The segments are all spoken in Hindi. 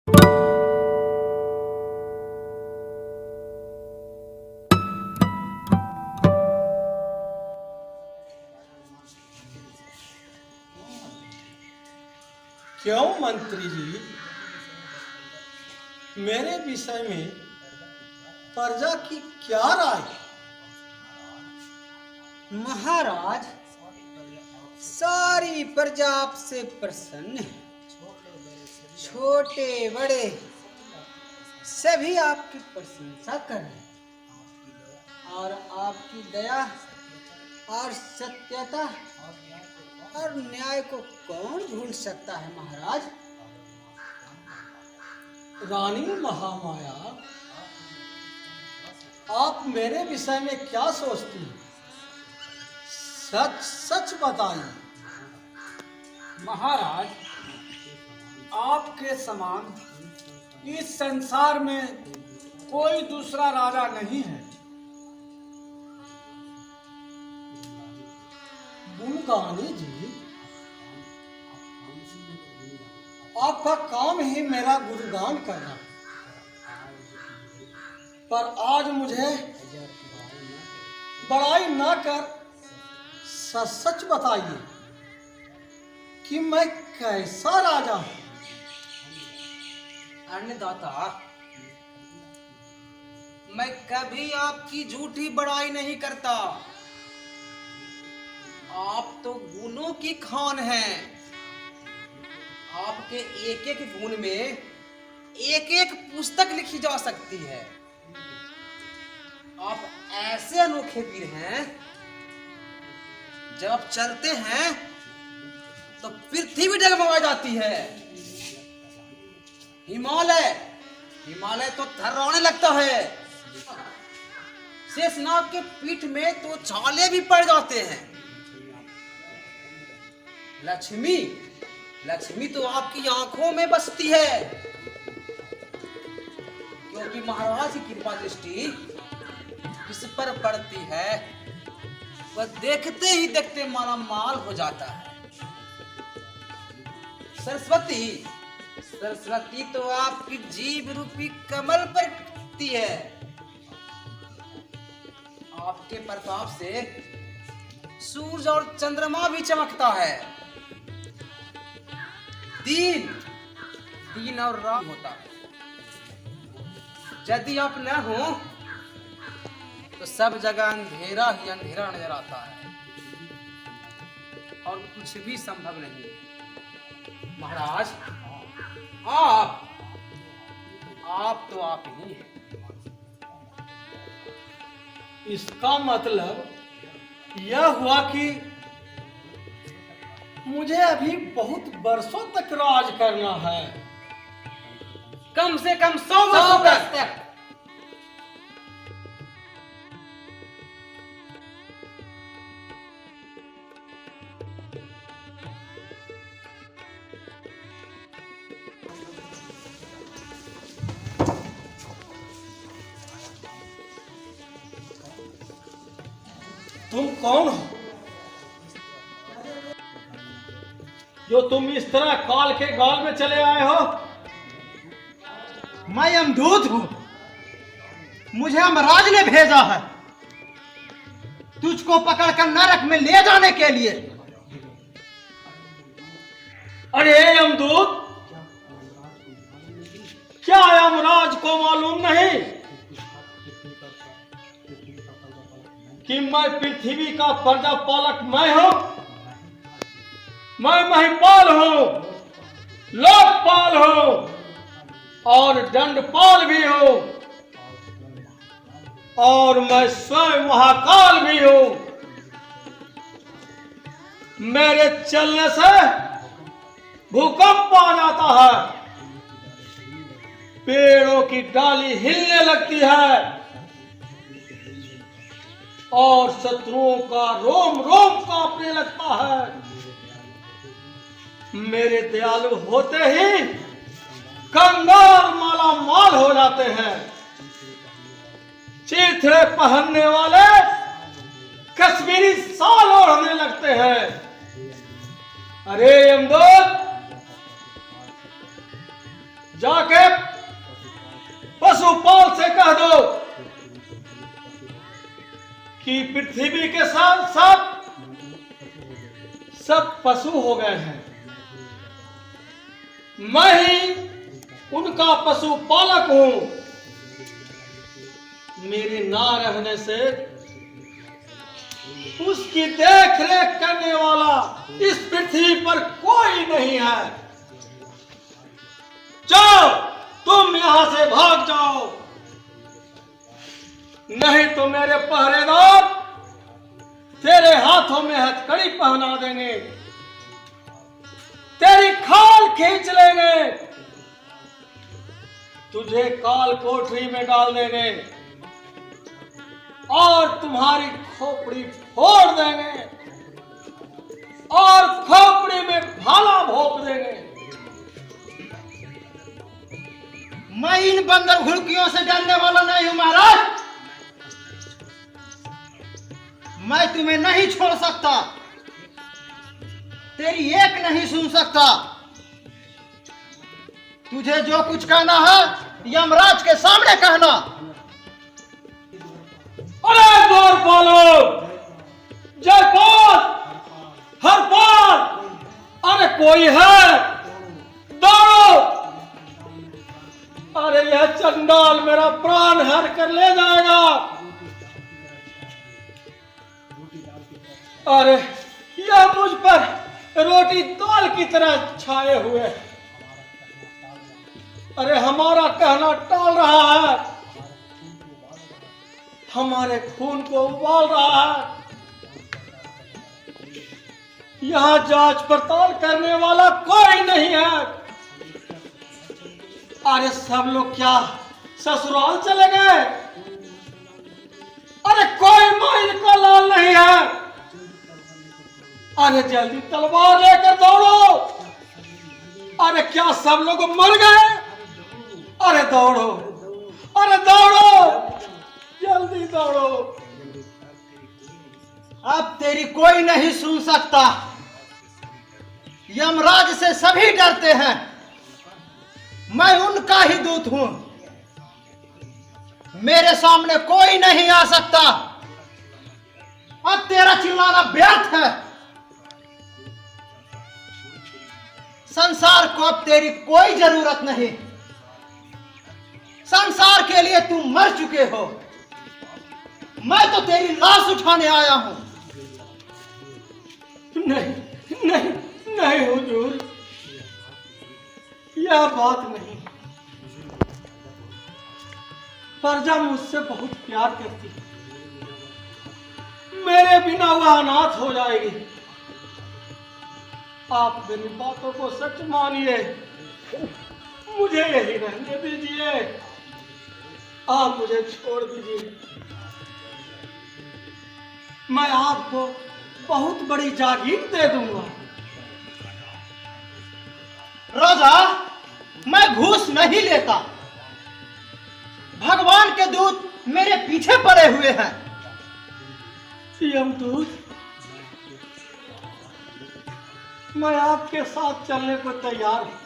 क्यों मंत्री जी, मेरे विषय में प्रजा की क्या राय? महाराज, सारी प्रजा आपसे प्रसन्न है। छोटे बड़े सभी आपकी प्रशंसा कर रहे हैं और आपकी दया और सत्यता और न्याय को कौन भूल सकता है महाराज। रानी महामाया, आप मेरे विषय में क्या सोचती हैं? सच सच बताइए। महाराज, आपके समान इस संसार में कोई दूसरा राजा नहीं है। गुणगानी जी, आपका काम ही मेरा गुणगान करना, पर आज मुझे बड़ाई ना कर सच सच बताइए कि मैं कैसा राजा हूं। अन्नदाता, मैं कभी आपकी झूठी बड़ाई नहीं करता। आप तो गुणों की खान हैं। आपके एक एक गुण में एक एक पुस्तक लिखी जा सकती है। आप ऐसे अनोखे वीर हैं, जब आप चलते हैं तो पृथ्वी भी डगमगा जाती है। हिमालय तो थर्राने लगता है। शेषनाग के पीठ में तो छाले भी पड़ जाते हैं। लक्ष्मी तो आपकी आंखों में बसती है, क्योंकि महाराज की कृपा दृष्टि जिस पर पड़ती है वह देखते ही देखते माला माल हो जाता है। सरस्वती तो आपकी जीभ रूपी कमल पर टिकती है। आपके प्रताप से सूरज और चंद्रमा भी चमकता है। दिन और रात होता है। यदि आप न हो तो सब जगह अंधेरा ही अंधेरा नजर आता है और कुछ भी संभव नहीं है। महाराज, आप तो आप ही हैं। इसका मतलब यह हुआ कि मुझे अभी बहुत वर्षों तक राज करना है। कम से कम 100 वर्षों तक। तुम कौन हो जो तुम इस तरह काल के गाल में चले आए हो? मैं यमदूत हूं। मुझे यमराज ने भेजा है तुझको पकड़कर नरक में ले जाने के लिए। अरे यमदूत, क्या यमराज को मालूम नहीं कि मैं पृथ्वी का प्रजा पालक मैं हूं? मैं महिपाल हूं, लोकपाल हूं और दंडपाल भी हूं, और मैं स्वयं महाकाल भी हूं। मेरे चलने से भूकंप आ जाता है, पेड़ों की डाली हिलने लगती है और शत्रुओं का रोम रोम कांपने लगता है। मेरे दयालु होते ही कंगाल माला माल हो जाते हैं। चीथड़े पहनने वाले कश्मीरी साल ओढ़ने लगते हैं। अरे यमदूत, जाके पशुपाल से कह दो कि पृथ्वी के साथ साथ सब पशु हो गए हैं। मैं ही उनका पशुपालक हूं। मेरे ना रहने से उसकी देख रेख करने वाला इस पृथ्वी पर कोई नहीं है। जाओ, तुम यहां से भाग जाओ, नहीं तो मेरे पहरेदार तेरे हाथों में हथकड़ी पहना देंगे, तेरी खाल खींच लेंगे, तुझे काल कोठरी में डाल देंगे और तुम्हारी खोपड़ी फोड़ देंगे और खोपड़ी में भाला भोंक देंगे। मैं इन बंदर घुड़कियों से डरने वाला नहीं हूं महाराज। मैं तुम्हें नहीं छोड़ सकता, तेरी एक नहीं सुन सकता। तुझे जो कुछ कहना है यमराज के सामने कहना। अरे द्वारपालो, जयपाल, हरपाल, अरे कोई है, दौड़ो। अरे यह चंडाल मेरा प्राण हर कर ले जाएगा। अरे यह मुझ पर रोटी दाल की तरह छाए हुए है। अरे हमारा कहना टाल रहा है, हमारे खून को उबाल रहा है। यहां जांच पड़ताल करने वाला कोई नहीं है। अरे सब लोग क्या ससुराल चले गए? अरे कोई माई का लाल नहीं है। अरे जल्दी तलवार लेकर दौड़ो। अरे क्या सब लोग मर गए? अरे दौड़ो, अरे दौड़ो, जल्दी दौड़ो। अब तेरी कोई नहीं सुन सकता। यमराज से सभी डरते हैं, मैं उनका ही दूत हूं। मेरे सामने कोई नहीं आ सकता। अब तेरा चिल्लाना व्यर्थ है। संसार को अब तेरी कोई जरूरत नहीं। संसार के लिए तुम मर चुके हो। मैं तो तेरी लाश उठाने आया हूं। नहीं नहीं नहीं हुजूर, यह बात नहीं। प्रजा मुझसे बहुत प्यार करती है, मेरे बिना वह अनाथ हो जाएगी। आप मेरी बातों को सच मानिए, मुझे यही रहने दीजिए, आप मुझे छोड़ दीजिए। मैं आपको बहुत बड़ी जागीर दे दूंगा। राजा, मैं घूस नहीं लेता। भगवान के दूत मेरे पीछे पड़े हुए हैं। यमदूत, मैं आपके साथ चलने को तैयार हूं,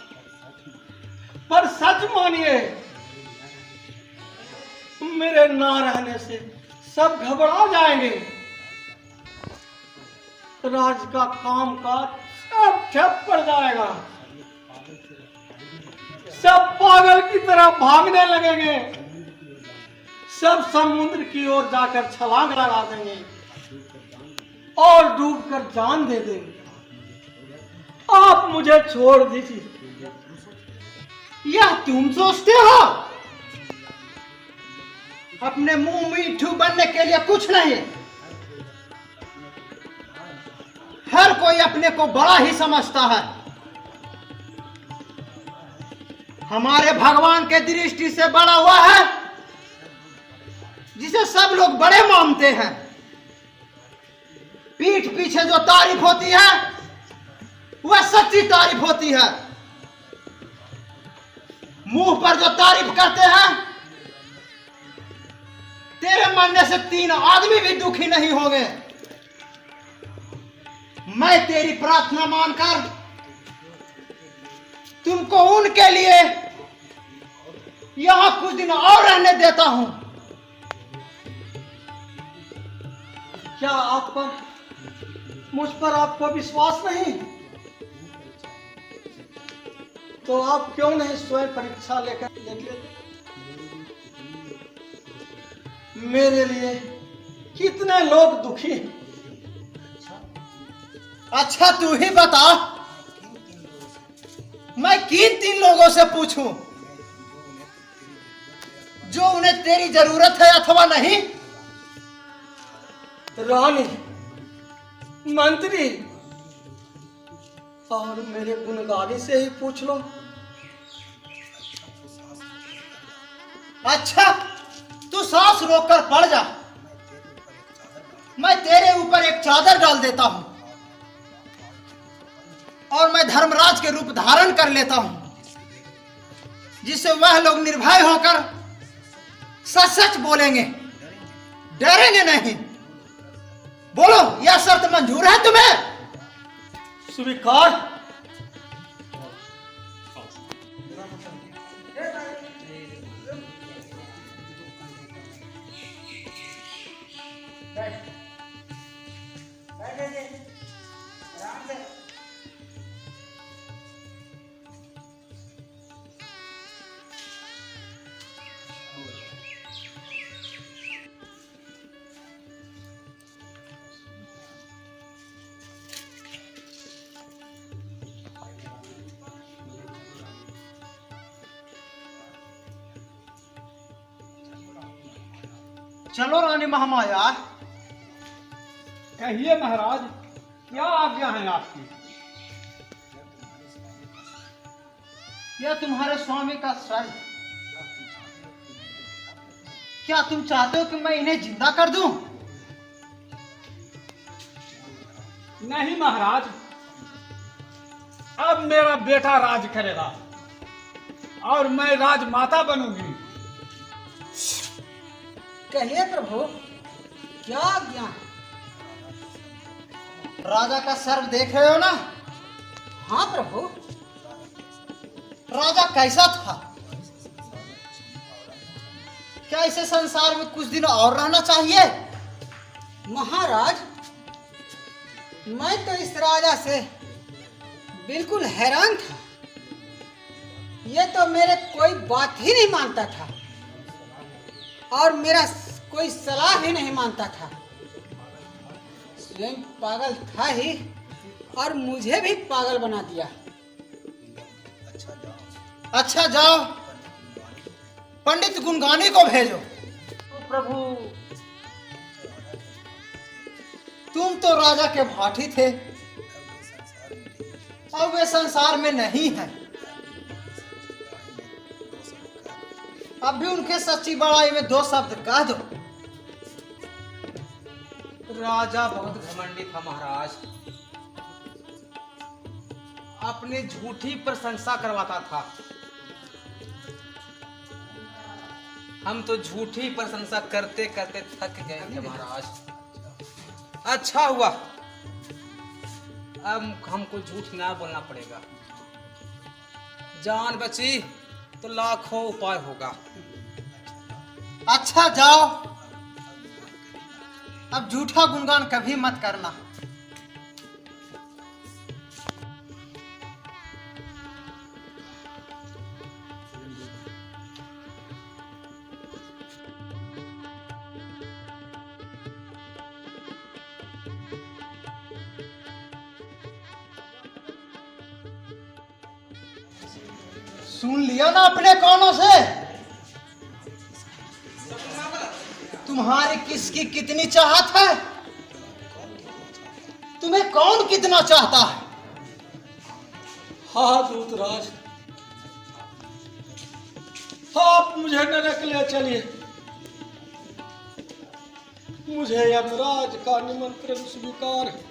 पर सच मानिए, मेरे ना रहने से सब घबरा जाएंगे। राज का काम काज सब ठप पड़ जाएगा। सब पागल की तरह भागने लगेंगे। सब समुद्र की ओर जाकर छलांग लगा देंगे और डूबकर जान दे देंगे। आप मुझे छोड़ दीजिए। यह तुम सोचते हो? अपने मुंह मीठू बनने के लिए कुछ नहीं। हर कोई अपने को बड़ा ही समझता है। हमारे भगवान के दृष्टि से बड़ा हुआ है जिसे सब लोग बड़े मानते हैं। पीठ पीछे जो तारीफ होती है वह सच्ची तारीफ होती है। मुंह पर जो तारीफ करते हैं, तेरे मरने से 3 आदमी भी दुखी नहीं होंगे। मैं तेरी प्रार्थना मानकर तुमको उनके लिए यहाँ कुछ दिन और रहने देता हूं। क्या आप पर, मुझ पर आपको विश्वास नहीं? तो आप क्यों नहीं स्वयं परीक्षा लेकर देख लेते? मेरे लिए कितने लोग दुखी हैं। अच्छा तू ही बता, मैं किन 3 लोगों से पूछूं जो उन्हें तेरी जरूरत है अथवा नहीं? रानी, मंत्री और मेरे गुणगानी से ही पूछ लो। अच्छा तू सांस रोककर पड़ जा, मैं तेरे ऊपर एक चादर डाल देता हूं और मैं धर्मराज के रूप धारण कर लेता हूं, जिससे वह लोग निर्भय होकर सच सच बोलेंगे, डरेंगे नहीं। बोलो, यह शर्त मंजूर है तुम्हें? स्वीकार। चलो रानी महामाया। कहिए महाराज, क्या आज्ञा है आपकी? यह तुम्हारे स्वामी का सर, क्या तुम चाहते हो कि मैं इन्हें जिंदा कर दूं? नहीं महाराज, अब मेरा बेटा राज करेगा और मैं राजमाता बनूंगी। कहिए प्रभु, क्या आज्ञा है? राजा का सर्व देख रहे हो ना? हाँ प्रभु। राजा कैसा था? क्या इसे संसार में कुछ दिन और रहना चाहिए? महाराज, मैं तो इस राजा से बिल्कुल हैरान था। ये तो मेरे कोई बात ही नहीं मानता था और मेरा कोई सलाह भी नहीं मानता था। स्वयं पागल था ही और मुझे भी पागल बना दिया। अच्छा जाओ, पंडित गुणगानी को भेजो। तो प्रभु, तुम तो राजा के भाटी थे, अब वे संसार में नहीं है। अब भी उनके सच्ची बड़ाई में 2 शब्द कह दो। राजा बहुत घमंडी था महाराज। अपनी झूठी प्रशंसा करवाता था। हम तो झूठी प्रशंसा करते करते थक गए थे महाराज। अच्छा हुआ, अब हमको झूठ ना बोलना पड़ेगा। जान बची तो लाखों उपाय होगा। अच्छा जाओ, अब झूठा गुणगान कभी मत करना। सुन लिया ना अपने कानों से? तुम्हारी किसकी कितनी चाहत है? तुम्हें कौन कितना चाहता है? हाँ दूतराज, आप मुझे नरक ले चलिए। मुझे यमराज का निमंत्रण स्वीकार है।